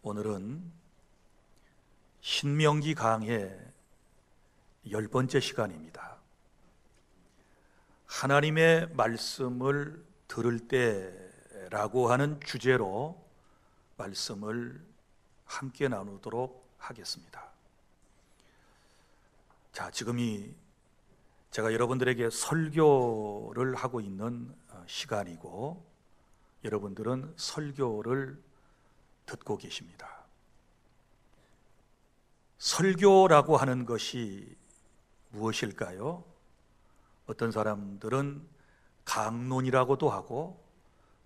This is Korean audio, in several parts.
오늘은 신명기 강의 10번째 시간입니다. 하나님의 말씀을 들을 때라고 하는 주제로 말씀을 함께 나누도록 하겠습니다. 자, 지금이 제가 여러분들에게 설교를 하고 있는 시간이고 여러분들은 설교를 듣고 계십니다. 설교라고 하는 것이 무엇일까요? 어떤 사람들은 강론이라고도 하고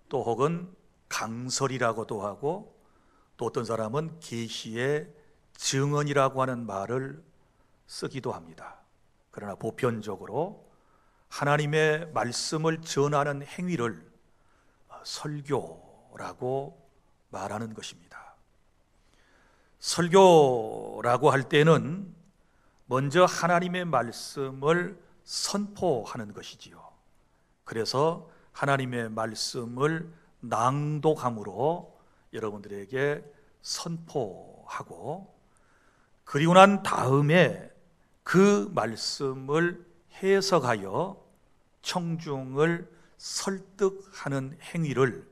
또 혹은 강설이라고도 하고 또 어떤 사람은 계시의 증언이라고 하는 말을 쓰기도 합니다. 그러나 보편적으로 하나님의 말씀을 전하는 행위를 설교라고 말하는 것입니다. 설교라고 할 때는 먼저 하나님의 말씀을 선포하는 것이지요. 그래서 하나님의 말씀을 낭독함으로 여러분들에게 선포하고 그리고 난 다음에 그 말씀을 해석하여 청중을 설득하는 행위를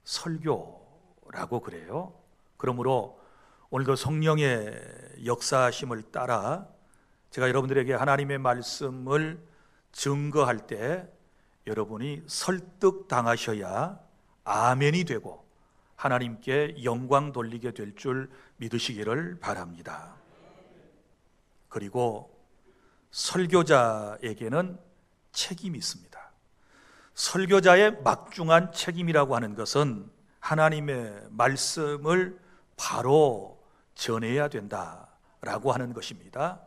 설교라고 그래요. 그러므로 오늘도 성령의 역사하심을 따라 제가 여러분들에게 하나님의 말씀을 증거할 때 여러분이 설득당하셔야 아멘이 되고 하나님께 영광 돌리게 될 줄 믿으시기를 바랍니다. 그리고 설교자에게는 책임이 있습니다. 설교자의 막중한 책임이라고 하는 것은 하나님의 말씀을 바로 전해야 된다라고 하는 것입니다.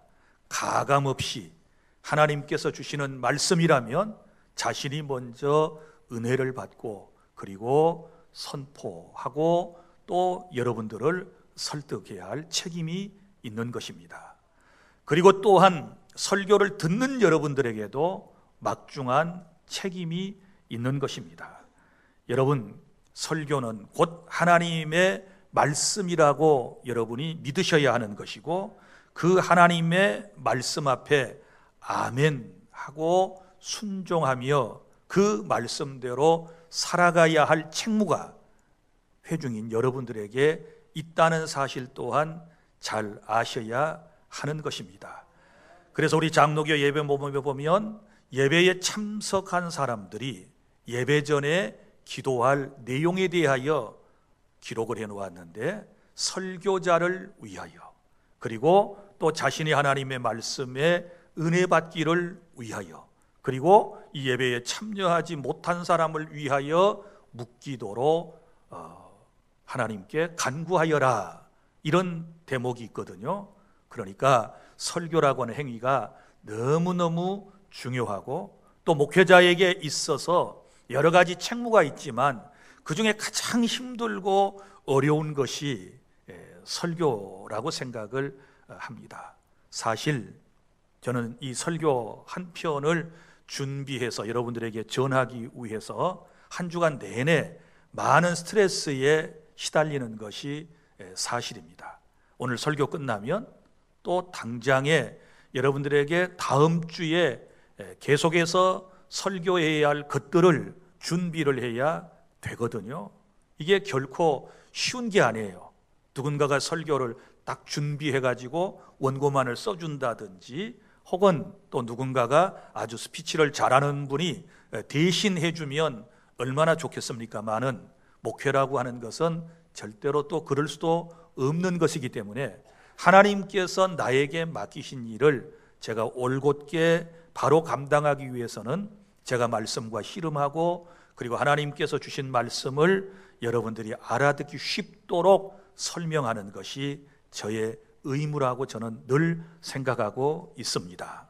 가감없이 하나님께서 주시는 말씀이라면 자신이 먼저 은혜를 받고 그리고 선포하고 또 여러분들을 설득해야 할 책임이 있는 것입니다. 그리고 또한 설교를 듣는 여러분들에게도 막중한 책임이 있는 것입니다. 여러분, 설교는 곧 하나님의 말씀이라고 여러분이 믿으셔야 하는 것이고 그 하나님의 말씀 앞에 아멘 하고 순종하며 그 말씀대로 살아가야 할 책무가 회중인 여러분들에게 있다는 사실 또한 잘 아셔야 하는 것입니다. 그래서 우리 장로교 예배 모범에 보면 예배에 참석한 사람들이 예배 전에 기도할 내용에 대하여 기록을 해놓았는데 설교자를 위하여 그리고 또 자신이 하나님의 말씀에 은혜 받기를 위하여 그리고 이 예배에 참여하지 못한 사람을 위하여 묵기도록 하나님께 간구하여라 이런 대목이 있거든요. 그러니까 설교라고 하는 행위가 너무너무 중요하고 또 목회자에게 있어서 여러 가지 책무가 있지만 그 중에 가장 힘들고 어려운 것이 설교라고 생각을 합니다. 사실 저는 이 설교 한 편을 준비해서 여러분들에게 전하기 위해서 한 주간 내내 많은 스트레스에 시달리는 것이 사실입니다. 오늘 설교 끝나면 또 당장에 여러분들에게 다음 주에 계속해서 설교해야 할 것들을 준비를 해야 되거든요. 이게 결코 쉬운 게 아니에요. 누군가가 설교를 딱 준비해가지고 원고만을 써준다든지 혹은 또 누군가가 아주 스피치를 잘하는 분이 대신 해주면 얼마나 좋겠습니까만은 목회라고 하는 것은 절대로 또 그럴 수도 없는 것이기 때문에 하나님께서 나에게 맡기신 일을 제가 올곧게 바로 감당하기 위해서는 제가 말씀과 씨름하고 그리고 하나님께서 주신 말씀을 여러분들이 알아듣기 쉽도록 설명하는 것이 저의 의무라고 저는 늘 생각하고 있습니다.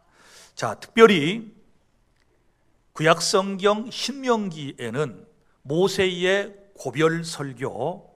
자, 특별히 구약성경 신명기에는 모세의 고별 설교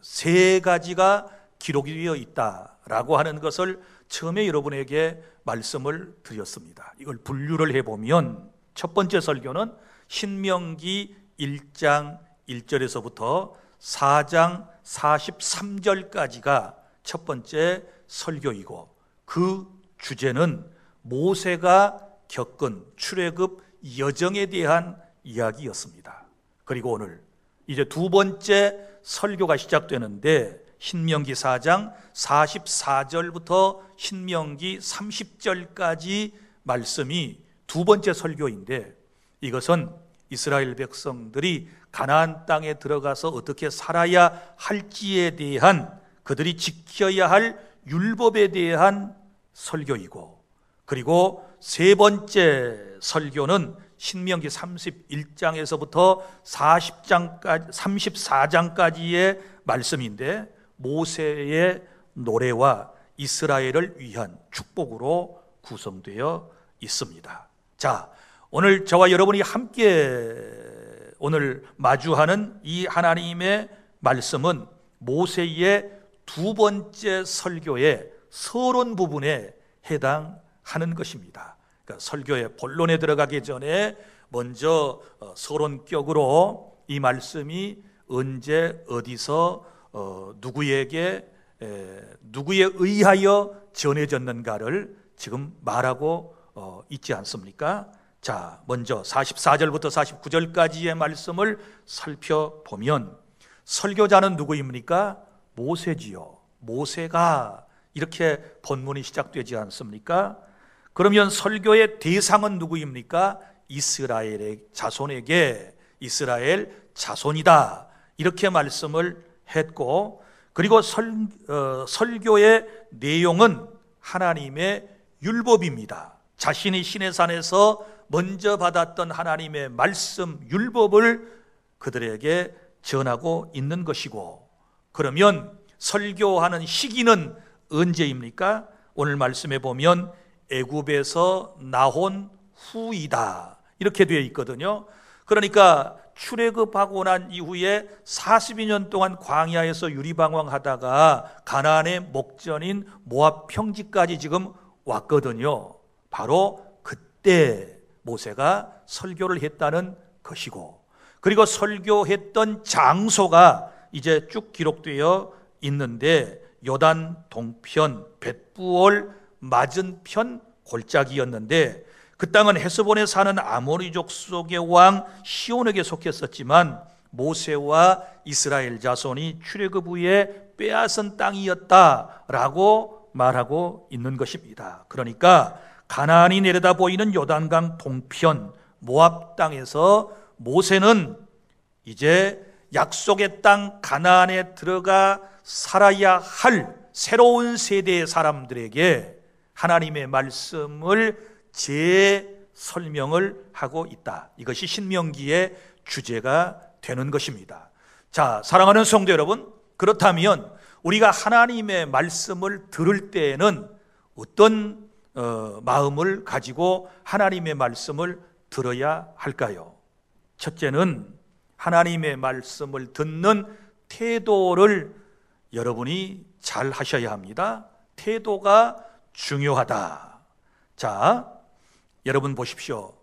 3가지가 기록이 되어 있다라고 하는 것을 처음에 여러분에게 말씀을 드렸습니다. 이걸 분류를 해보면 첫 번째 설교는 신명기 1장 1절에서부터 4장 43절까지가 첫 번째 설교이고, 그 주제는 모세가 겪은 출애굽 여정에 대한 이야기였습니다. 그리고 오늘 이제 두 번째 설교가 시작되는데, 신명기 4장 44절부터 신명기 30절까지 말씀이 두 번째 설교인데, 이것은 이스라엘 백성들이 가나안 땅에 들어가서 어떻게 살아야 할지에 대한, 그들이 지켜야 할 율법에 대한 설교이고, 그리고 세 번째 설교는 신명기 31장에서부터 34장까지의 말씀인데, 모세의 노래와 이스라엘을 위한 축복으로 구성되어 있습니다. 자, 오늘 저와 여러분이 함께 오늘 마주하는 이 하나님의 말씀은 모세의 두 번째 설교의 서론 부분에 해당하는 것입니다. 그러니까 설교의 본론에 들어가기 전에 먼저 서론격으로 이 말씀이 언제 어디서 누구에게 누구에 의하여 전해졌는가를 지금 말하고 있지 않습니까? 자, 먼저 44절부터 49절까지의 말씀을 살펴보면, 설교자는 누구입니까? 모세지요. 모세가, 이렇게 본문이 시작되지 않습니까? 그러면 설교의 대상은 누구입니까? 이스라엘의 자손에게, 이스라엘 자손이다, 이렇게 말씀을 했고, 그리고 설교의 내용은 하나님의 율법입니다. 자신이 시내 산에서 먼저 받았던 하나님의 말씀, 율법을 그들에게 전하고 있는 것이고, 그러면 설교하는 시기는 언제입니까? 오늘 말씀에 보면 애굽에서 나온 후이다, 이렇게 되어 있거든요. 그러니까 출애굽하고 난 이후에 42년 동안 광야에서 유리방황하다가 가나안의 목전인 모압 평지까지 지금 왔거든요. 바로 그때 모세가 설교를 했다는 것이고, 그리고 설교했던 장소가 이제 쭉 기록되어 있는데, 요단 동편 벳부올 맞은편 골짜기였는데, 그 땅은 헤스본에 사는 아모리족 속의 왕 시온에게 속했었지만 모세와 이스라엘 자손이 출애굽 후에 빼앗은 땅이었다라고 말하고 있는 것입니다. 그러니까 가나안이 내려다 보이는 요단강 동편 모압 땅에서 모세는 이제 약속의 땅 가나안에 들어가 살아야 할 새로운 세대의 사람들에게 하나님의 말씀을 재설명을 하고 있다. 이것이 신명기의 주제가 되는 것입니다. 자, 사랑하는 성도 여러분, 그렇다면 우리가 하나님의 말씀을 들을 때에는 어떤 마음을 가지고 하나님의 말씀을 들어야 할까요? 첫째는 하나님의 말씀을 듣는 태도를 여러분이 잘 하셔야 합니다. 태도가 중요하다. 자, 여러분 보십시오.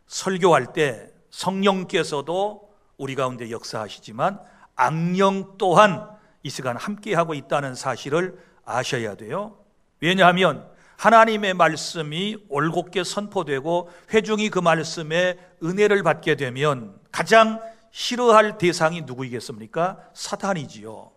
설교할 때 성령께서도 우리 가운데 역사하시지만 악령 또한 이 시간 함께하고 있다는 사실을 아셔야 돼요. 왜냐하면 하나님의 말씀이 올곧게 선포되고 회중이 그 말씀에 은혜를 받게 되면 가장 싫어할 대상이 누구이겠습니까? 사탄이지요.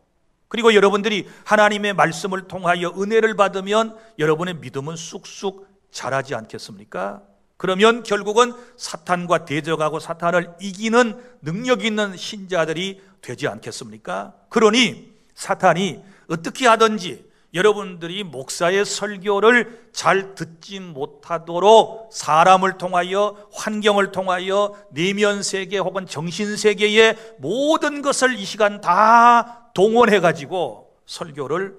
그리고 여러분들이 하나님의 말씀을 통하여 은혜를 받으면 여러분의 믿음은 쑥쑥 자라지 않겠습니까? 그러면 결국은 사탄과 대적하고 사탄을 이기는 능력 있는 신자들이 되지 않겠습니까? 그러니 사탄이 어떻게 하든지 여러분들이 목사의 설교를 잘 듣지 못하도록 사람을 통하여, 환경을 통하여 내면 세계 혹은 정신 세계의 모든 것을 이 시간 다 동원해 가지고 설교를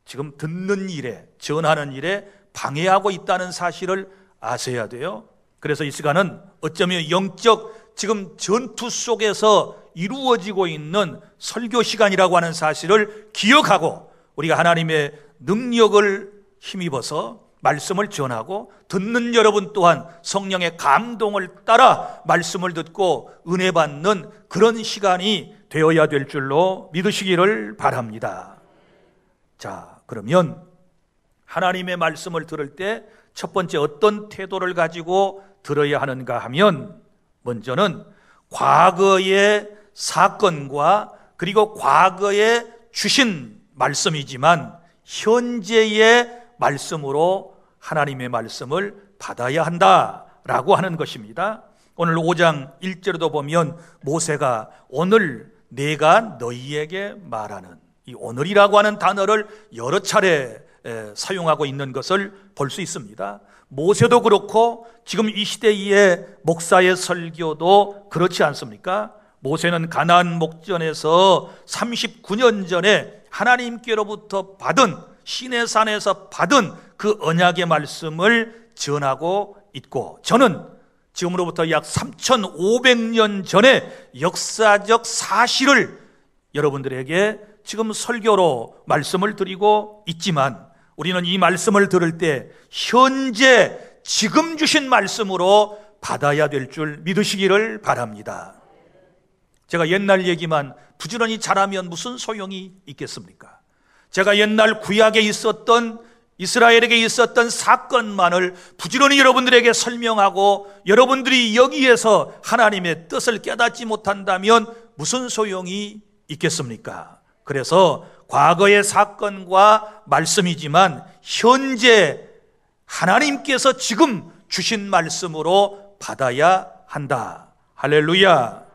지금 듣는 일에, 전하는 일에 방해하고 있다는 사실을 아셔야 돼요. 그래서 이 시간은 어쩌면 영적 지금 전투 속에서 이루어지고 있는 설교 시간이라고 하는 사실을 기억하고 우리가 하나님의 능력을 힘입어서 말씀을 전하고 듣는 여러분 또한 성령의 감동을 따라 말씀을 듣고 은혜 받는 그런 시간이 되어야 될 줄로 믿으시기를 바랍니다. 자, 그러면 하나님의 말씀을 들을 때 첫 번째 어떤 태도를 가지고 들어야 하는가 하면, 먼저는 과거의 사건과 그리고 과거에 주신 말씀이지만 현재의 말씀으로 하나님의 말씀을 받아야 한다라고 하는 것입니다. 오늘 5장 1절에도 보면 모세가 오늘 내가 너희에게 말하는, 이 오늘이라고 하는 단어를 여러 차례 사용하고 있는 것을 볼 수 있습니다. 모세도 그렇고 지금 이 시대의 목사의 설교도 그렇지 않습니까? 모세는 가나안 목전에서 39년 전에 하나님께로부터 받은, 시내산에서 받은 그 언약의 말씀을 전하고 있고, 저는 지금으로부터 약 3,500년 전에 역사적 사실을 여러분들에게 지금 설교로 말씀을 드리고 있지만, 우리는 이 말씀을 들을 때 현재 지금 주신 말씀으로 받아야 될 줄 믿으시기를 바랍니다. 제가 옛날 얘기만 부지런히 잘하면 무슨 소용이 있겠습니까? 제가 옛날 구약에 있었던, 이스라엘에게 있었던 사건만을 부지런히 여러분들에게 설명하고 여러분들이 여기에서 하나님의 뜻을 깨닫지 못한다면 무슨 소용이 있겠습니까? 그래서 과거의 사건과 말씀이지만 현재 하나님께서 지금 주신 말씀으로 받아야 한다. 할렐루야.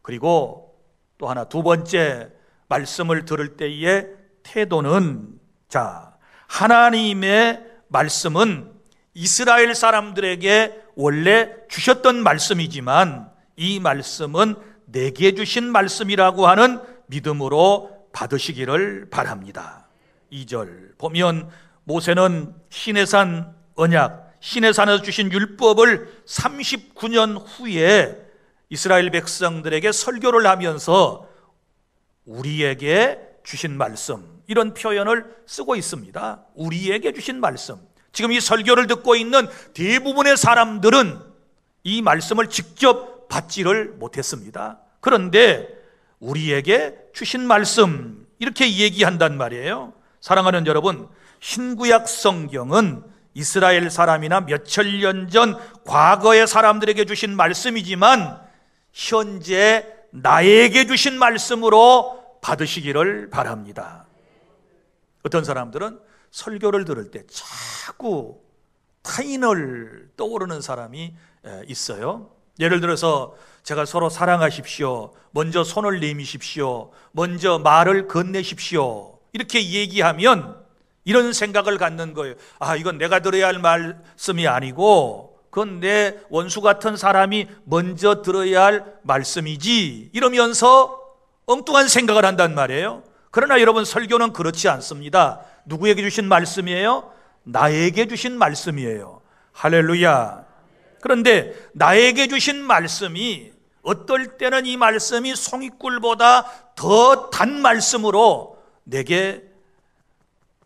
그리고 또 하나, 두 번째, 말씀을 들을 때의 태도는, 자, 하나님의 말씀은 이스라엘 사람들에게 원래 주셨던 말씀이지만 이 말씀은 내게 주신 말씀이라고 하는 믿음으로 받으시기를 바랍니다. 2절 보면 모세는 시내산 언약, 시내산에서 주신 율법을 39년 후에 이스라엘 백성들에게 설교를 하면서 우리에게 주신 말씀, 이런 표현을 쓰고 있습니다. 우리에게 주신 말씀. 지금 이 설교를 듣고 있는 대부분의 사람들은 이 말씀을 직접 받지를 못했습니다. 그런데 우리에게 주신 말씀, 이렇게 얘기한단 말이에요. 사랑하는 여러분, 신구약 성경은 이스라엘 사람이나 몇천 년 전 과거의 사람들에게 주신 말씀이지만 현재 나에게 주신 말씀으로 받으시기를 바랍니다. 어떤 사람들은 설교를 들을 때 자꾸 타인을 떠오르는 사람이 있어요. 예를 들어서 제가 서로 사랑하십시오, 먼저 손을 내미십시오, 먼저 말을 건네십시오, 이렇게 얘기하면 이런 생각을 갖는 거예요. 아, 이건 내가 들어야 할 말씀이 아니고 그건 내 원수 같은 사람이 먼저 들어야 할 말씀이지, 이러면서 엉뚱한 생각을 한단 말이에요. 그러나 여러분, 설교는 그렇지 않습니다. 누구에게 주신 말씀이에요? 나에게 주신 말씀이에요. 할렐루야. 그런데 나에게 주신 말씀이 어떨 때는 이 말씀이 송이꿀보다 더 단 말씀으로 내게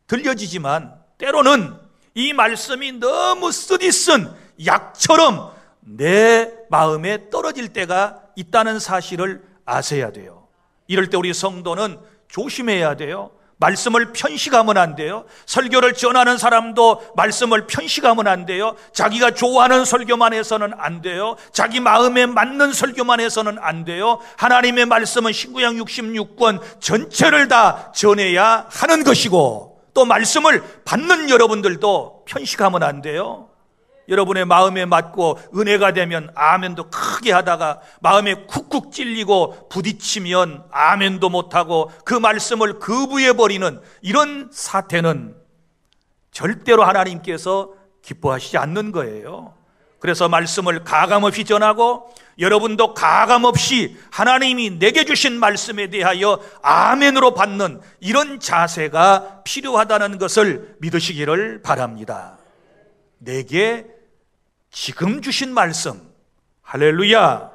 들려지지만 때로는 이 말씀이 너무 쓰디쓴 약처럼 내 마음에 떨어질 때가 있다는 사실을 아셔야 돼요. 이럴 때 우리 성도는 조심해야 돼요. 말씀을 편식하면 안 돼요. 설교를 전하는 사람도 말씀을 편식하면 안 돼요. 자기가 좋아하는 설교만 해서는 안 돼요. 자기 마음에 맞는 설교만 해서는 안 돼요. 하나님의 말씀은 신구약 66권 전체를 다 전해야 하는 것이고, 또 말씀을 받는 여러분들도 편식하면 안 돼요. 여러분의 마음에 맞고 은혜가 되면 아멘도 크게 하다가 마음에 쿡쿡 찔리고 부딪히면 아멘도 못하고 그 말씀을 거부해버리는 이런 사태는 절대로 하나님께서 기뻐하시지 않는 거예요. 그래서 말씀을 가감없이 전하고 여러분도 가감없이 하나님이 내게 주신 말씀에 대하여 아멘으로 받는 이런 자세가 필요하다는 것을 믿으시기를 바랍니다. 내게 지금 주신 말씀, 할렐루야,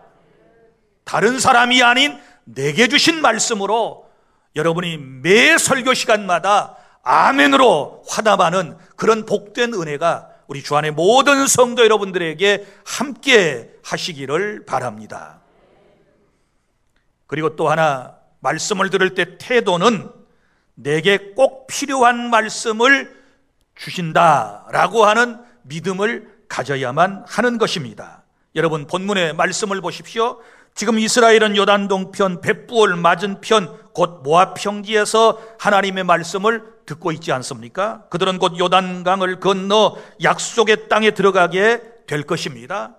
다른 사람이 아닌 내게 주신 말씀으로 여러분이 매 설교 시간마다 아멘으로 화답하는 그런 복된 은혜가 우리 주 안의 모든 성도 여러분들에게 함께 하시기를 바랍니다. 그리고 또 하나, 말씀을 들을 때 태도는 내게 꼭 필요한 말씀을 주신다라고 하는 믿음을 가져야만 하는 것입니다. 여러분, 본문의 말씀을 보십시오. 지금 이스라엘은 요단 동편 벳부을 맞은편 곧 모압 평지에서 하나님의 말씀을 듣고 있지 않습니까? 그들은 곧 요단강을 건너 약속의 땅에 들어가게 될 것입니다.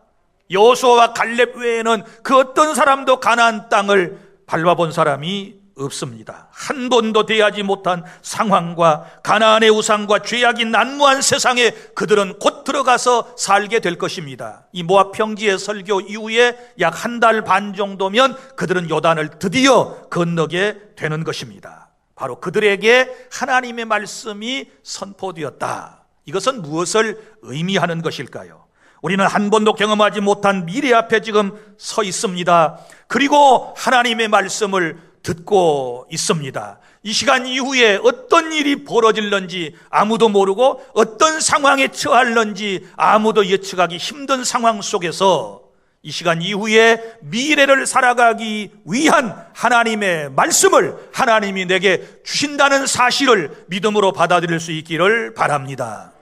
여호수아와 갈렙 외에는 그 어떤 사람도 가나안 땅을 밟아본 사람이 없습니다. 한 번도 대하지 못한 상황과 가나안의 우상과 죄악이 난무한 세상에 그들은 곧 들어가서 살게 될 것입니다. 이 모압 평지의 설교 이후에 약 한 달 반 정도면 그들은 요단을 드디어 건너게 되는 것입니다. 바로 그들에게 하나님의 말씀이 선포되었다. 이것은 무엇을 의미하는 것일까요? 우리는 한 번도 경험하지 못한 미래 앞에 지금 서 있습니다. 그리고 하나님의 말씀을 듣고 있습니다. 이 시간 이후에 어떤 일이 벌어질는지 아무도 모르고 어떤 상황에 처할는지 아무도 예측하기 힘든 상황 속에서 이 시간 이후에 미래를 살아가기 위한 하나님의 말씀을 하나님이 내게 주신다는 사실을 믿음으로 받아들일 수 있기를 바랍니다.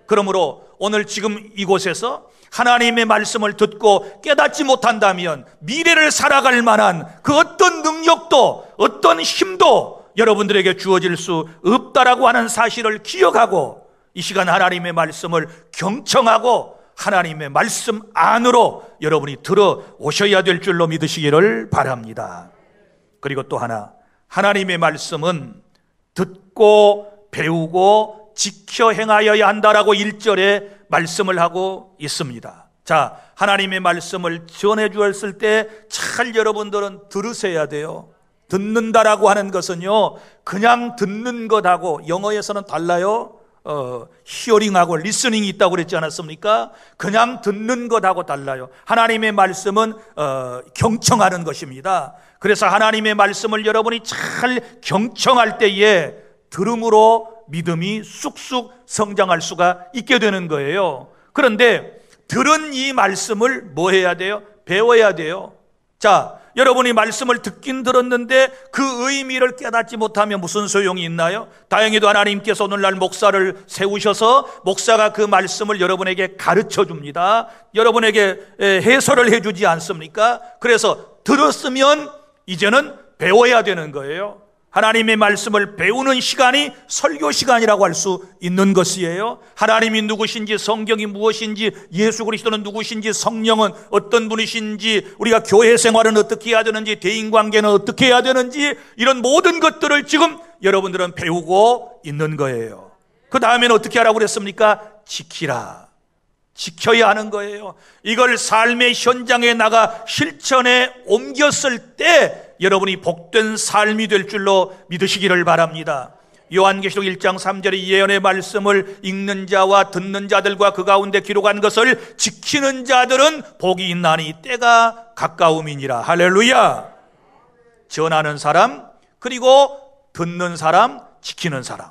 그러므로 오늘 지금 이곳에서 하나님의 말씀을 듣고 깨닫지 못한다면 미래를 살아갈 만한 그 어떤 능력도 어떤 힘도 여러분들에게 주어질 수 없다라고 하는 사실을 기억하고 이 시간 하나님의 말씀을 경청하고 하나님의 말씀 안으로 여러분이 들어오셔야 될 줄로 믿으시기를 바랍니다. 그리고 또 하나, 하나님의 말씀은 듣고 배우고 지켜 행하여야 한다라고 1절에 말씀을 하고 있습니다. 자, 하나님의 말씀을 전해 주었을 때 잘 여러분들은 들으셔야 돼요. 듣는다라고 하는 것은요, 그냥 듣는 것하고 영어에서는 달라요. 히어링하고 리스닝이 있다고 그랬지 않았습니까? 그냥 듣는 것하고 달라요. 하나님의 말씀은 경청하는 것입니다. 그래서 하나님의 말씀을 여러분이 잘 경청할 때에 들음으로 믿음이 쑥쑥 성장할 수가 있게 되는 거예요. 그런데 들은 이 말씀을 뭐 해야 돼요? 배워야 돼요. 자, 여러분이 말씀을 듣긴 들었는데 그 의미를 깨닫지 못하면 무슨 소용이 있나요? 다행히도 하나님께서 오늘날 목사를 세우셔서 목사가 그 말씀을 여러분에게 가르쳐 줍니다. 여러분에게 해설을 해주지 않습니까? 그래서 들었으면 이제는 배워야 되는 거예요. 하나님의 말씀을 배우는 시간이 설교 시간이라고 할 수 있는 것이에요. 하나님이 누구신지, 성경이 무엇인지, 예수 그리스도는 누구신지, 성령은 어떤 분이신지, 우리가 교회 생활은 어떻게 해야 되는지, 대인관계는 어떻게 해야 되는지, 이런 모든 것들을 지금 여러분들은 배우고 있는 거예요. 그 다음에는 어떻게 하라고 그랬습니까? 지키라. 지켜야 하는 거예요. 이걸 삶의 현장에 나가 실천에 옮겼을 때 여러분이 복된 삶이 될 줄로 믿으시기를 바랍니다. 요한계시록 1장 3절의 예언의 말씀을 읽는 자와 듣는 자들과 그 가운데 기록한 것을 지키는 자들은 복이 있나니 때가 가까움이니라. 할렐루야. 전하는 사람, 그리고 듣는 사람, 지키는 사람,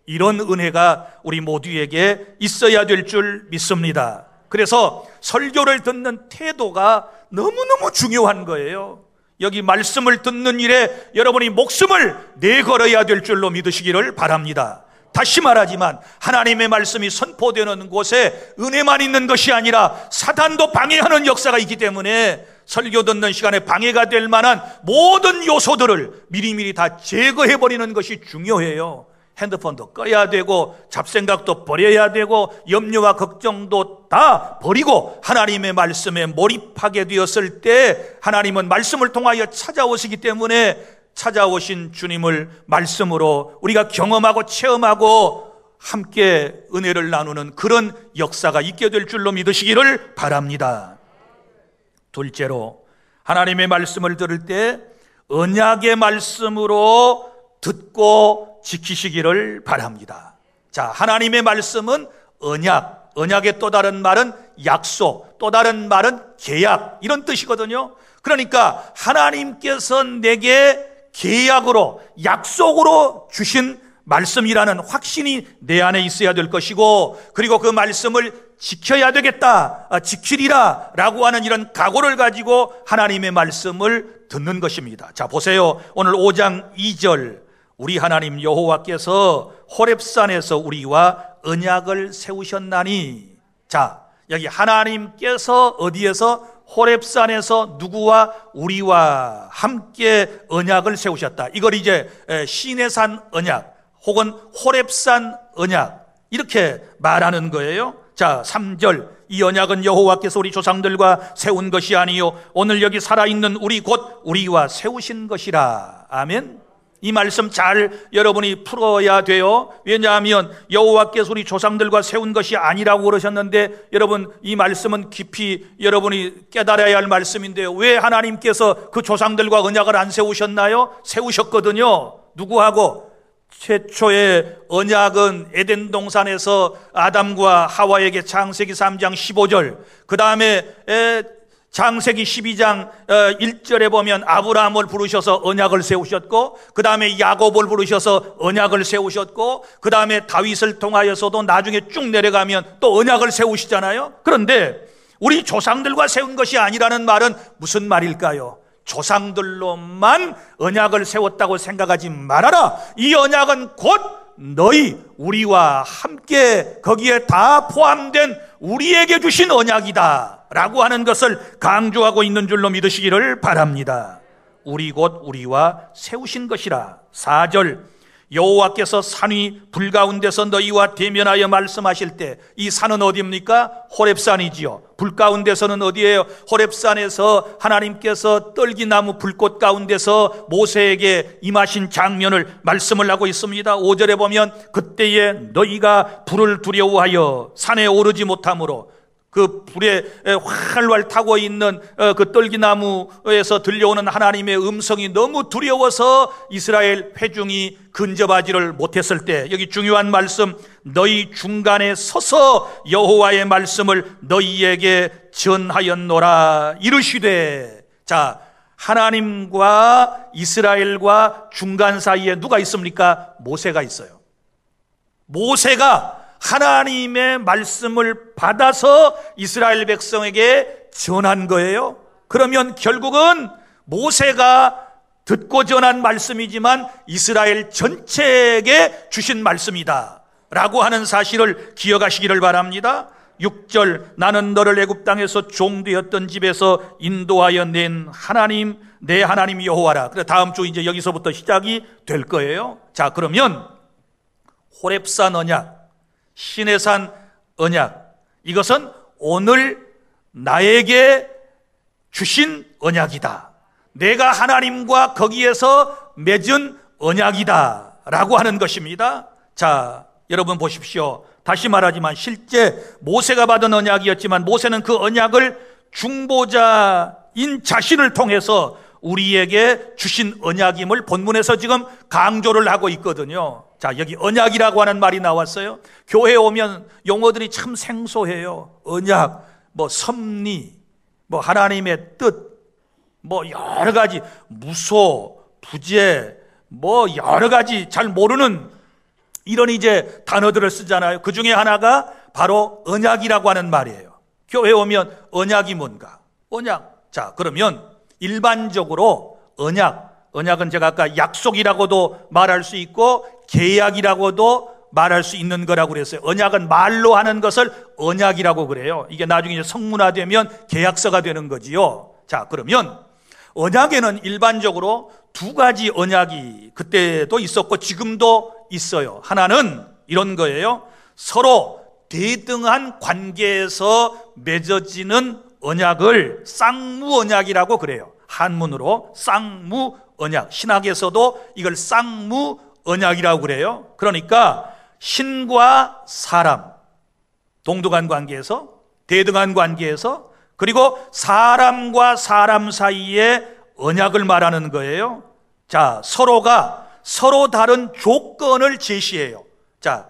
이런 은혜가 우리 모두에게 있어야 될 줄 믿습니다. 그래서 설교를 듣는 태도가 너무너무 중요한 거예요. 여기 말씀을 듣는 일에 여러분이 목숨을 내걸어야 될 줄로 믿으시기를 바랍니다. 다시 말하지만 하나님의 말씀이 선포되는 곳에 은혜만 있는 것이 아니라 사단도 방해하는 역사가 있기 때문에 설교 듣는 시간에 방해가 될 만한 모든 요소들을 미리미리 다 제거해버리는 것이 중요해요. 핸드폰도 꺼야 되고 잡생각도 버려야 되고 염려와 걱정도 다 버리고 하나님의 말씀에 몰입하게 되었을 때 하나님은 말씀을 통하여 찾아오시기 때문에 찾아오신 주님을 말씀으로 우리가 경험하고 체험하고 함께 은혜를 나누는 그런 역사가 있게 될 줄로 믿으시기를 바랍니다. 둘째로, 하나님의 말씀을 들을 때 언약의 말씀으로 듣고 지키시기를 바랍니다. 자, 하나님의 말씀은 언약, 언약의 또 다른 말은 약속, 또 다른 말은 계약, 이런 뜻이거든요. 그러니까 하나님께서 내게 계약으로, 약속으로 주신 말씀이라는 확신이 내 안에 있어야 될 것이고, 그리고 그 말씀을 지켜야 되겠다, 지키리라 라고 하는 이런 각오를 가지고 하나님의 말씀을 듣는 것입니다. 자, 보세요. 오늘 5장 2절, 우리 하나님 여호와께서 호렙산에서 우리와 언약을 세우셨나니. 자, 여기 하나님께서 어디에서? 호렙산에서 누구와? 우리와 함께 언약을 세우셨다. 이걸 이제 시내산 언약 혹은 호렙산 언약 이렇게 말하는 거예요. 자, 3절, 이 언약은 여호와께서 우리 조상들과 세운 것이 아니요 오늘 여기 살아있는 우리 곧 우리와 세우신 것이라. 아멘. 이 말씀 잘 여러분이 풀어야 돼요. 왜냐하면 여호와께서 우리 조상들과 세운 것이 아니라고 그러셨는데, 여러분 이 말씀은 깊이 여러분이 깨달아야 할 말씀인데요. 왜 하나님께서 그 조상들과 언약을 안 세우셨나요? 세우셨거든요. 누구하고? 최초의 언약은 에덴 동산에서 아담과 하와에게 창세기 3장 15절, 그 다음에 창세기 12장 1절에 보면 아브라함을 부르셔서 언약을 세우셨고, 그 다음에 야곱을 부르셔서 언약을 세우셨고, 그 다음에 다윗을 통하여서도 나중에 쭉 내려가면 또 언약을 세우시잖아요. 그런데 우리 조상들과 세운 것이 아니라는 말은 무슨 말일까요? 조상들로만 언약을 세웠다고 생각하지 말아라. 이 언약은 곧 너희, 우리와 함께 거기에 다 포함된 우리에게 주신 언약이다 라고 하는 것을 강조하고 있는 줄로 믿으시기를 바랍니다. 우리 곧 우리와 세우신 것이라. 4절, 여호와께서 산 위 불 가운데서 너희와 대면하여 말씀하실 때, 이 산은 어디입니까? 호렙산이지요. 불 가운데서는 어디예요? 호렙산에서 하나님께서 떨기나무 불꽃 가운데서 모세에게 임하신 장면을 말씀을 하고 있습니다. 5절에 보면 그때에 너희가 불을 두려워하여 산에 오르지 못하므로, 그 불에 활활 타고 있는 그 떨기나무에서 들려오는 하나님의 음성이 너무 두려워서 이스라엘 회중이 근접하지를 못했을 때, 여기 중요한 말씀, 너희 중간에 서서 여호와의 말씀을 너희에게 전하였노라 이르시되. 자, 하나님과 이스라엘과 중간 사이에 누가 있습니까? 모세가 있어요. 모세가 하나님의 말씀을 받아서 이스라엘 백성에게 전한 거예요. 그러면 결국은 모세가 듣고 전한 말씀이지만 이스라엘 전체에게 주신 말씀이다 라고 하는 사실을 기억하시기를 바랍니다. 6절, 나는 너를 애굽 땅에서 종되었던 집에서 인도하여 낸 하나님, 내 하나님 여호와라. 그래, 다음 주 이제 여기서부터 시작이 될 거예요. 자, 그러면 호렙산 언약, 시내산 언약, 이것은 오늘 나에게 주신 언약이다. 내가 하나님과 거기에서 맺은 언약이다 라고 하는 것입니다. 자, 여러분 보십시오. 다시 말하지만 실제 모세가 받은 언약이었지만 모세는 그 언약을 중보자인 자신을 통해서 우리에게 주신 언약임을 본문에서 지금 강조를 하고 있거든요. 자, 여기 언약이라고 하는 말이 나왔어요. 교회에 오면 용어들이 참 생소해요. 언약, 뭐 섭리, 뭐 하나님의 뜻, 뭐 여러 가지, 무소, 부재, 뭐 여러 가지 잘 모르는 이런 이제 단어들을 쓰잖아요. 그 중에 하나가 바로 언약이라고 하는 말이에요. 교회에 오면 언약이 뭔가? 언약. 자, 그러면 일반적으로 언약은 제가 아까 약속이라고도 말할 수 있고 계약이라고도 말할 수 있는 거라고 그랬어요. 언약은 말로 하는 것을 언약이라고 그래요. 이게 나중에 이제 성문화되면 계약서가 되는 거지요. 자, 그러면 언약에는 일반적으로 두 가지 언약이 그때도 있었고 지금도 있어요. 하나는 이런 거예요. 서로 대등한 관계에서 맺어지는 언약을 쌍무 언약이라고 그래요. 한문으로 쌍무 언약. 신학에서도 이걸 쌍무 언약이라고 그래요. 그러니까 신과 사람, 동등한 관계에서, 대등한 관계에서, 그리고 사람과 사람 사이의 언약을 말하는 거예요. 자, 서로가 서로 다른 조건을 제시해요. 자,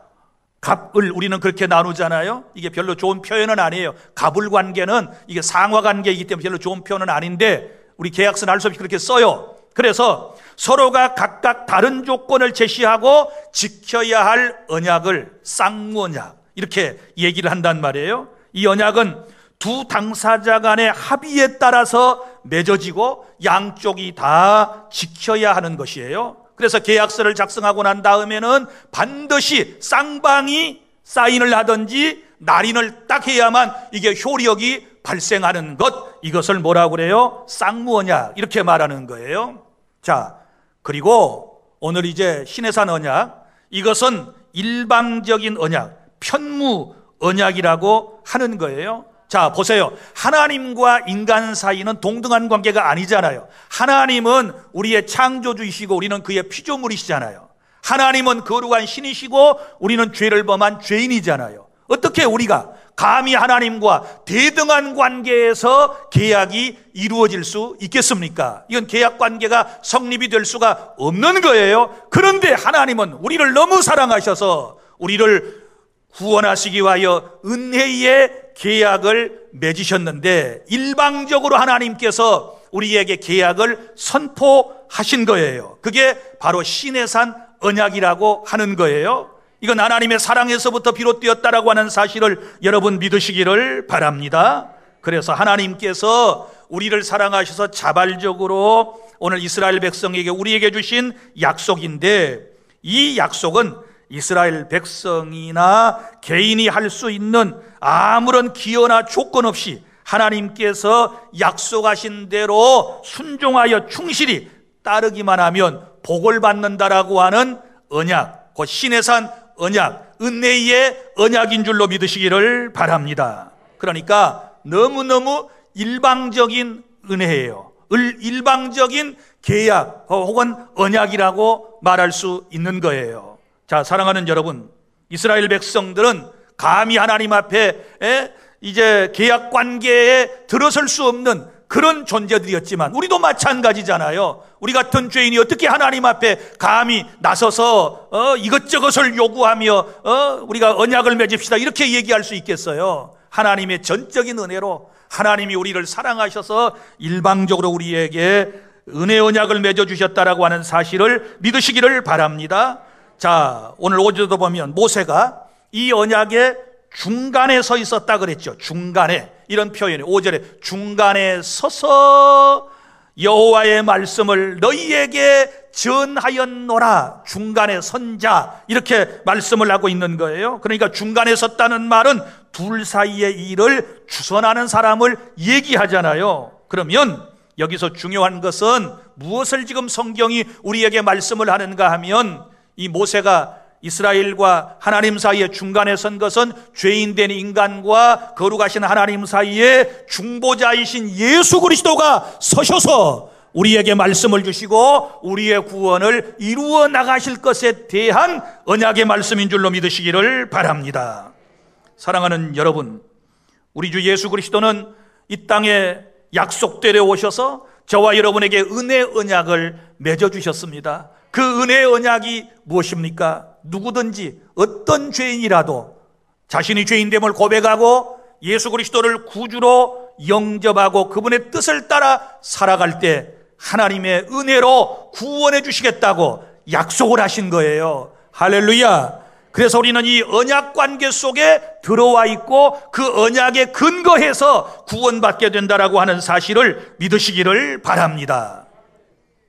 갑을 우리는 그렇게 나누잖아요. 이게 별로 좋은 표현은 아니에요. 갑을 관계는 이게 상하 관계이기 때문에 별로 좋은 표현은 아닌데 우리 계약서는 알 수 없이 그렇게 써요. 그래서 서로가 각각 다른 조건을 제시하고 지켜야 할 언약을 쌍무언약 이렇게 얘기를 한단 말이에요. 이 언약은 두 당사자 간의 합의에 따라서 맺어지고 양쪽이 다 지켜야 하는 것이에요. 그래서 계약서를 작성하고 난 다음에는 반드시 쌍방이 사인을 하든지 날인을 딱 해야만 이게 효력이 발생하는 것, 이것을 뭐라고 그래요? 쌍무언약 이렇게 말하는 거예요. 자, 그리고 오늘 이제 신해산 언약, 이것은 일방적인 언약, 편무 언약이라고 하는 거예요. 자, 보세요. 하나님과 인간 사이는 동등한 관계가 아니잖아요. 하나님은 우리의 창조주이시고 우리는 그의 피조물이시잖아요. 하나님은 거룩한 신이시고 우리는 죄를 범한 죄인이잖아요. 어떻게 우리가 감히 하나님과 대등한 관계에서 계약이 이루어질 수 있겠습니까? 이건 계약 관계가 성립이 될 수가 없는 거예요. 그런데 하나님은 우리를 너무 사랑하셔서 우리를 구원하시기 위하여 은혜의 계약을 맺으셨는데 일방적으로 하나님께서 우리에게 계약을 선포하신 거예요. 그게 바로 신해산 언약이라고 하는 거예요. 이건 하나님의 사랑에서부터 비롯되었다라고 하는 사실을 여러분 믿으시기를 바랍니다. 그래서 하나님께서 우리를 사랑하셔서 자발적으로 오늘 이스라엘 백성에게 우리에게 주신 약속인데, 이 약속은 이스라엘 백성이나 개인이 할 수 있는 아무런 기여나 조건 없이 하나님께서 약속하신 대로 순종하여 충실히 따르기만 하면 복을 받는다라고 하는 언약, 곧 신해산 언약, 은혜의 언약인 줄로 믿으시기를 바랍니다. 그러니까 너무너무 일방적인 은혜예요. 일방적인 계약 혹은 언약이라고 말할 수 있는 거예요. 자, 사랑하는 여러분, 이스라엘 백성들은 감히 하나님 앞에 이제 계약 관계에 들어설 수 없는 그런 존재들이었지만 우리도 마찬가지잖아요. 우리 같은 죄인이 어떻게 하나님 앞에 감히 나서서 이것저것을 요구하며 우리가 언약을 맺읍시다 이렇게 얘기할 수 있겠어요? 하나님의 전적인 은혜로 하나님이 우리를 사랑하셔서 일방적으로 우리에게 은혜 언약을 맺어주셨다라고 하는 사실을 믿으시기를 바랍니다. 자, 오늘 5절도 보면 모세가 이 언약의 중간에 서 있었다 그랬죠. 중간에, 이런 표현이 5절에 중간에 서서 여호와의 말씀을 너희에게 전하였노라. 중간에 선자, 이렇게 말씀을 하고 있는 거예요. 그러니까 중간에 섰다는 말은 둘 사이의 일을 주선하는 사람을 얘기하잖아요. 그러면 여기서 중요한 것은 무엇을 지금 성경이 우리에게 말씀을 하는가 하면, 이 모세가 이스라엘과 하나님 사이에 중간에 선 것은 죄인된 인간과 거룩하신 하나님 사이에 중보자이신 예수 그리스도가 서셔서 우리에게 말씀을 주시고 우리의 구원을 이루어 나가실 것에 대한 언약의 말씀인 줄로 믿으시기를 바랍니다. 사랑하는 여러분, 우리 주 예수 그리스도는 이 땅에 약속대로 오셔서 저와 여러분에게 은혜 언약을 맺어주셨습니다. 그 은혜의 언약이 무엇입니까? 누구든지 어떤 죄인이라도 자신이 죄인됨을 고백하고 예수 그리스도를 구주로 영접하고 그분의 뜻을 따라 살아갈 때 하나님의 은혜로 구원해 주시겠다고 약속을 하신 거예요. 할렐루야. 그래서 우리는 이 언약 관계 속에 들어와 있고 그 언약에 근거해서 구원받게 된다라고 하는 사실을 믿으시기를 바랍니다.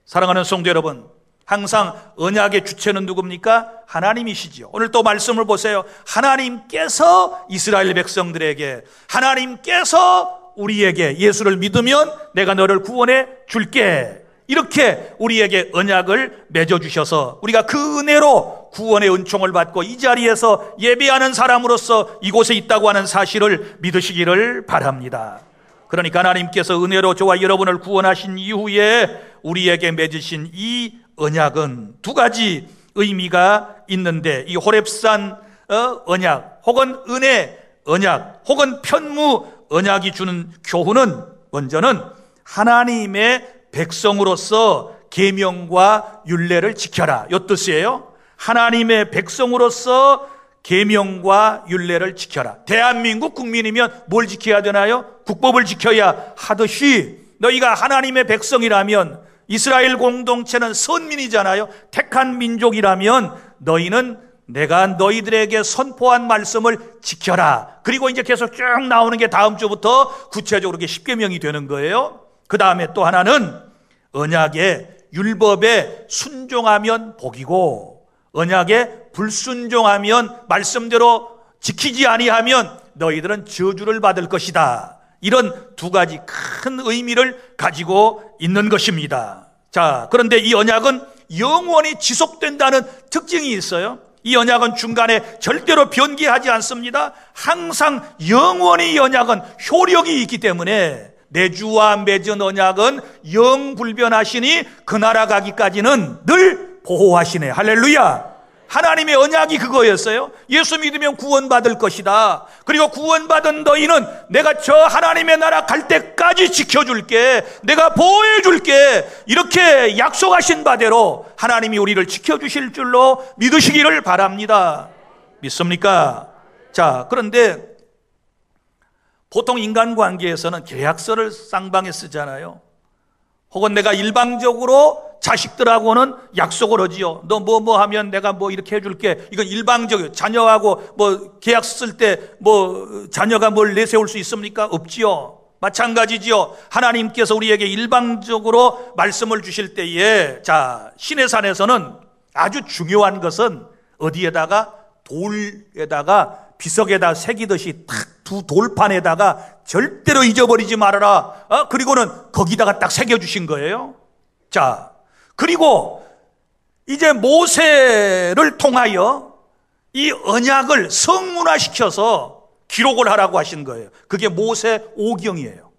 사랑하는 성도 여러분, 항상 언약의 주체는 누굽니까? 하나님이시지요. 오늘 또 말씀을 보세요. 하나님께서 이스라엘 백성들에게, 하나님께서 우리에게 예수를 믿으면 내가 너를 구원해 줄게, 이렇게 우리에게 언약을 맺어주셔서 우리가 그 은혜로 구원의 은총을 받고 이 자리에서 예배하는 사람으로서 이곳에 있다고 하는 사실을 믿으시기를 바랍니다. 그러니까 하나님께서 은혜로 저와 여러분을 구원하신 이후에 우리에게 맺으신 이 언약은 두 가지 의미가 있는데, 이 호렙산 언약 혹은 은혜 언약 혹은 편무 언약이 주는 교훈은, 먼저는 하나님의 백성으로서 계명과 율례를 지켜라, 이 뜻이에요. 하나님의 백성으로서 계명과 율례를 지켜라. 대한민국 국민이면 뭘 지켜야 되나요? 국법을 지켜야 하듯이 너희가 하나님의 백성이라면 이스라엘 공동체는 선민이잖아요. 택한 민족이라면 너희는 내가 너희들에게 선포한 말씀을 지켜라. 그리고 이제 계속 쭉 나오는 게 다음 주부터 구체적으로 이게 십계명이 되는 거예요. 그 다음에 또 하나는 언약의 율법에 순종하면 복이고 언약에 불순종하면 말씀대로 지키지 아니하면 너희들은 저주를 받을 것이다. 이런 두 가지 큰 의미를 가지고 있는 것입니다. 자, 그런데 이 언약은 영원히 지속된다는 특징이 있어요. 이 언약은 중간에 절대로 변개하지 않습니다. 항상 영원히 이 언약은 효력이 있기 때문에 내 주와 맺은 언약은 영불변하시니 그 나라 가기까지는 늘 보호하시네. 할렐루야. 하나님의 언약이 그거였어요. 예수 믿으면 구원받을 것이다. 그리고 구원받은 너희는 내가 저 하나님의 나라 갈 때까지 지켜줄게. 내가 보호해줄게. 이렇게 약속하신 바대로 하나님이 우리를 지켜주실 줄로 믿으시기를 바랍니다. 믿습니까? 자, 그런데 보통 인간관계에서는 계약서를 쌍방에 쓰잖아요. 혹은 내가 일방적으로 자식들하고는 약속을 하지요. 너 뭐 하면 내가 뭐 이렇게 해줄게. 이건 일방적이에요. 자녀하고 뭐 계약 쓸 때 뭐 자녀가 뭘 내세울 수 있습니까? 없지요. 마찬가지지요. 하나님께서 우리에게 일방적으로 말씀을 주실 때에 자, 시내산에서는 아주 중요한 것은 어디에다가 돌에다가 비석에다 새기듯이 탁 두 돌판에다가 절대로 잊어버리지 말아라. 그리고는 거기다가 딱 새겨주신 거예요. 자, 그리고 이제 모세를 통하여 이 언약을 성문화시켜서 기록을 하라고 하신 거예요. 그게 모세 오경이에요.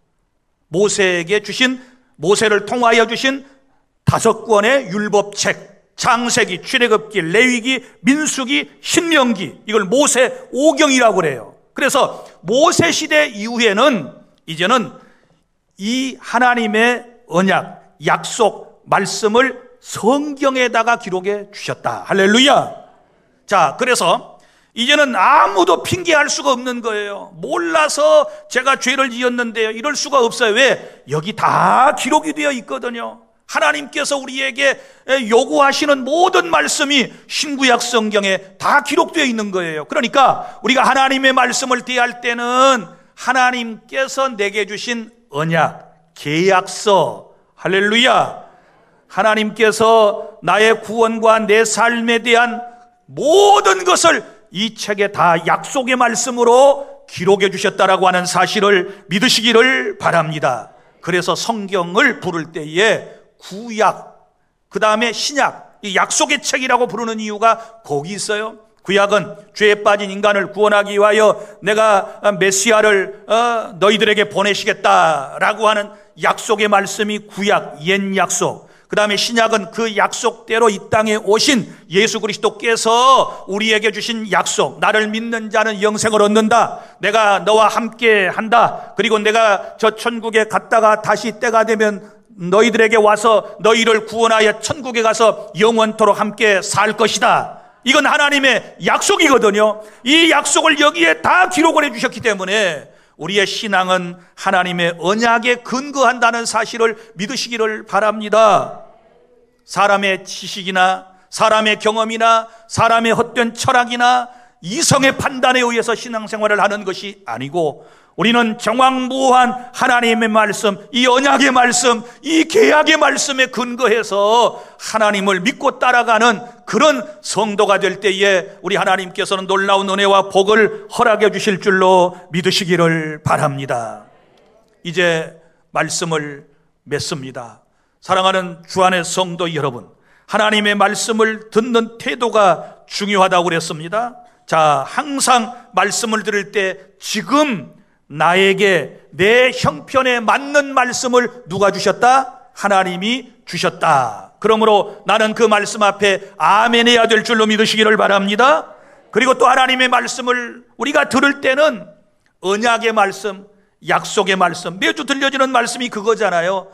모세에게 주신, 모세를 통하여 주신 5권의 율법책, 창세기, 출애굽기, 레위기, 민수기, 신명기, 이걸 모세 오경이라고 그래요. 그래서 모세 시대 이후에는 이제는 이 하나님의 언약, 약속, 말씀을 성경에다가 기록해 주셨다. 할렐루야. 자, 그래서 이제는 아무도 핑계할 수가 없는 거예요. 몰라서 제가 죄를 지었는데요, 이럴 수가 없어요. 왜? 여기 다 기록이 되어 있거든요. 하나님께서 우리에게 요구하시는 모든 말씀이 신구약 성경에 다 기록되어 있는 거예요. 그러니까 우리가 하나님의 말씀을 대할 때는 하나님께서 내게 주신 언약, 계약서, 할렐루야, 하나님께서 나의 구원과 내 삶에 대한 모든 것을 이 책에 다 약속의 말씀으로 기록해 주셨다라고 하는 사실을 믿으시기를 바랍니다. 그래서 성경을 부를 때에 구약, 그 다음에 신약, 이 약속의 책이라고 부르는 이유가 거기 있어요. 구약은 죄에 빠진 인간을 구원하기 위하여 내가 메시아를 너희들에게 보내시겠다라고 하는 약속의 말씀이 구약, 옛 약속. 그 다음에 신약은 그 약속대로 이 땅에 오신 예수 그리스도께서 우리에게 주신 약속, 나를 믿는 자는 영생을 얻는다, 내가 너와 함께 한다, 그리고 내가 저 천국에 갔다가 다시 때가 되면 너희들에게 와서 너희를 구원하여 천국에 가서 영원토록 함께 살 것이다. 이건 하나님의 약속이거든요. 이 약속을 여기에 다 기록을 해주셨기 때문에 우리의 신앙은 하나님의 언약에 근거한다는 사실을 믿으시기를 바랍니다. 사람의 지식이나 사람의 경험이나 사람의 헛된 철학이나 이성의 판단에 의해서 신앙생활을 하는 것이 아니고 우리는 정확무한 하나님의 말씀, 이 언약의 말씀, 이 계약의 말씀에 근거해서 하나님을 믿고 따라가는 그런 성도가 될 때에 우리 하나님께서는 놀라운 은혜와 복을 허락해 주실 줄로 믿으시기를 바랍니다. 이제 말씀을 맺습니다. 사랑하는 주 안의 성도 여러분, 하나님의 말씀을 듣는 태도가 중요하다고 그랬습니다. 자, 항상 말씀을 들을 때 지금 나에게 내 형편에 맞는 말씀을 누가 주셨다? 하나님이 주셨다. 그러므로 나는 그 말씀 앞에 아멘해야 될 줄로 믿으시기를 바랍니다. 그리고 또 하나님의 말씀을 우리가 들을 때는 언약의 말씀, 약속의 말씀, 매주 들려주는 말씀이 그거잖아요.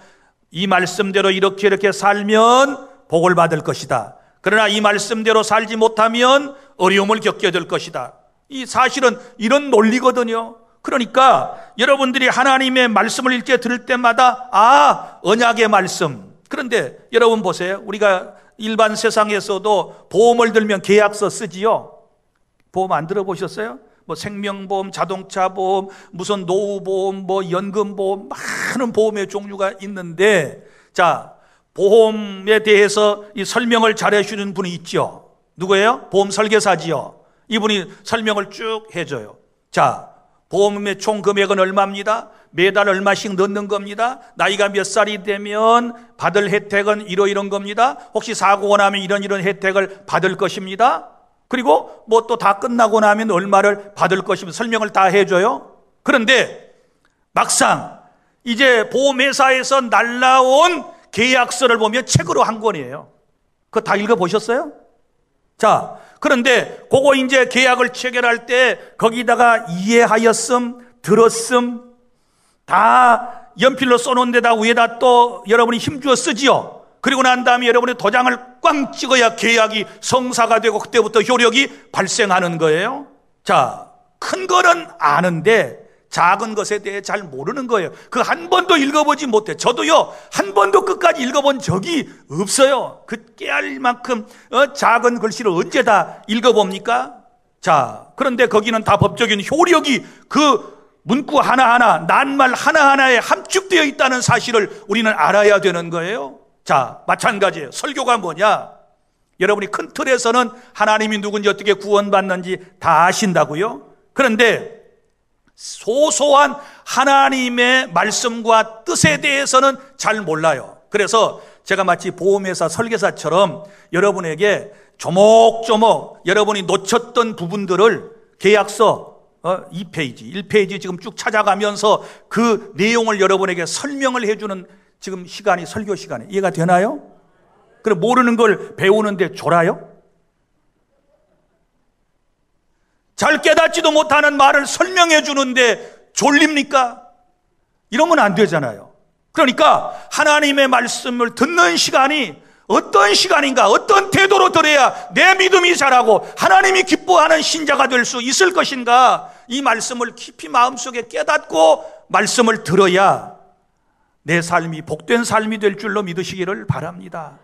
이 말씀대로 이렇게 살면 복을 받을 것이다. 그러나 이 말씀대로 살지 못하면 어려움을 겪게 될 것이다. 이 사실은 이런 논리거든요. 그러니까 여러분들이 하나님의 말씀을 읽게 들을 때마다 언약의 말씀, 그런데 여러분 보세요. 우리가 일반 세상에서도 보험을 들면 계약서 쓰지요. 보험 안 들어보셨어요? 뭐 생명보험, 자동차보험, 무슨 노후보험, 뭐 연금보험, 많은 보험의 종류가 있는데, 자, 보험에 대해서 이 설명을 잘 해주는 분이 있죠. 누구예요? 보험 설계사지요. 이분이 설명을 쭉 해줘요. 자, 보험의 총 금액은 얼마입니다. 매달 얼마씩 넣는 겁니다. 나이가 몇 살이 되면 받을 혜택은 이런 겁니다. 혹시 사고가 나면 이런 혜택을 받을 것입니다. 그리고 뭐 또 다 끝나고 나면 얼마를 받을 것입니다. 설명을 다 해줘요. 그런데 막상 이제 보험회사에서 날라온 계약서를 보면 책으로 한 권이에요. 그거 다 읽어보셨어요? 자, 그런데 그거 이제 계약을 체결할 때 거기다가 이해하였음, 들었음 다 연필로 써놓은 데다 위에다 또 여러분이 힘주어 쓰지요. 그리고 난 다음에 여러분이 도장을 꽝 찍어야 계약이 성사가 되고 그때부터 효력이 발생하는 거예요. 자, 큰 거는 아는데 작은 것에 대해 잘 모르는 거예요. 그 한 번도 읽어보지 못해. 저도요, 한 번도 끝까지 읽어본 적이 없어요. 그 깨알 만큼 작은 글씨를 언제 다 읽어봅니까? 자, 그런데 거기는 다 법적인 효력이 그 문구 하나하나, 낱말 하나하나에 함축되어 있다는 사실을 우리는 알아야 되는 거예요. 자, 마찬가지예요. 설교가 뭐냐? 여러분이 큰 틀에서는 하나님이 누군지 어떻게 구원받는지 다 아신다고요? 그런데 소소한 하나님의 말씀과 뜻에 대해서는 잘 몰라요. 그래서 제가 마치 보험회사 설계사처럼 여러분에게 조목조목 여러분이 놓쳤던 부분들을 계약서 2페이지, 1페이지 지금 쭉 찾아가면서 그 내용을 여러분에게 설명을 해주는 지금 시간이 설교 시간에 이해가 되나요? 그럼 모르는 걸 배우는데 졸아요? 잘 깨닫지도 못하는 말을 설명해 주는데 졸립니까? 이러면 안 되잖아요. 그러니까 하나님의 말씀을 듣는 시간이 어떤 시간인가, 어떤 태도로 들어야 내 믿음이 자라고 하나님이 기뻐하는 신자가 될 수 있을 것인가, 이 말씀을 깊이 마음속에 깨닫고 말씀을 들어야 내 삶이 복된 삶이 될 줄로 믿으시기를 바랍니다.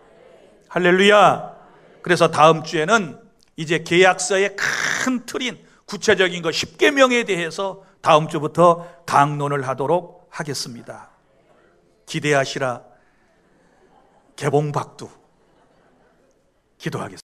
할렐루야. 그래서 다음 주에는 이제 계약서의 큰 틀인 구체적인 것 10계명에 대해서 다음 주부터 강론을 하도록 하겠습니다. 기대하시라. 개봉박두. 기도하겠습니다.